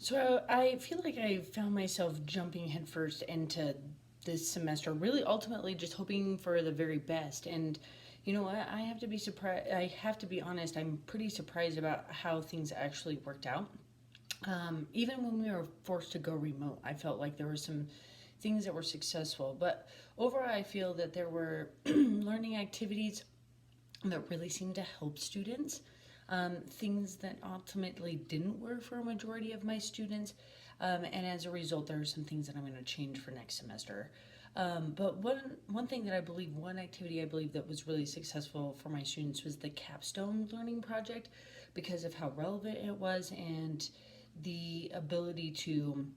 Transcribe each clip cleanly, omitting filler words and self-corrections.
So I feel like I found myself jumping headfirst into this semester, really ultimately just hoping for the very best. And I have to be surprised. I have to be honest. I'm pretty surprised about how things actually worked out. Even when we were forced to go remote, I felt like there were some things that were successful. But overall, I feel that there were learning activities that really seemed to help students. Things that ultimately didn't work for a majority of my students. And as a result, there are some things that I'm going to change for next semester. But one thing that I believe, one activity I believe that was really successful for my students was the capstone learning project because of how relevant it was and the ability to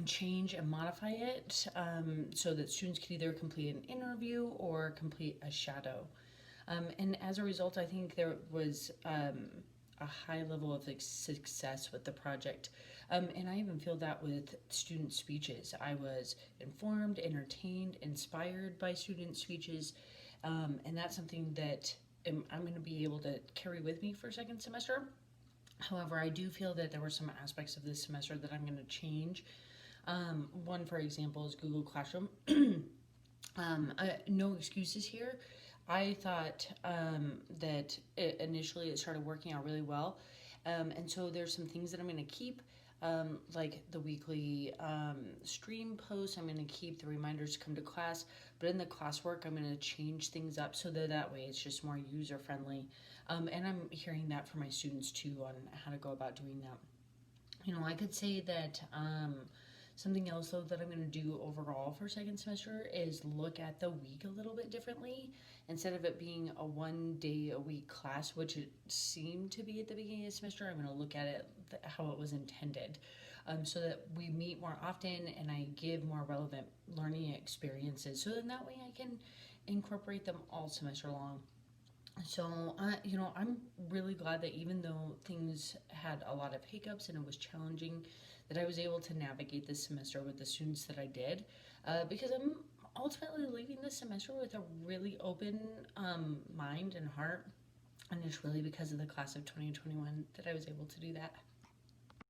change and modify it so that students could either complete an interview or complete a shadow. And as a result, I think there was a high level of success with the project. And I even feel that with student speeches. I was informed, entertained, inspired by student speeches. And that's something that I'm going to be able to carry with me for second semester. However, I do feel that there were some aspects of this semester that I'm going to change. One, for example, is Google Classroom. No excuses here. I thought that initially it started working out really well. And so there's some things that I'm going to keep, like the weekly stream posts. I'm going to keep the reminders to come to class. But in the classwork, I'm going to change things up so that way it's just more user friendly. And I'm hearing that from my students too on how to go about doing that. I could say that something else though that I'm going to do overall for second semester is look at the week a little bit differently. Instead of it being a 1 day a week class, which it seemed to be at the beginning of the semester, I'm going to look at it how it was intended, so that we meet more often and I give more relevant learning experiences. So then that way I can incorporate them all semester long. So, I'm really glad that even though things had a lot of hiccups and it was challenging, that I was able to navigate this semester with the students that I did, because I'm ultimately leaving this semester with a really open mind and heart. And it's really because of the class of 2021 that I was able to do that.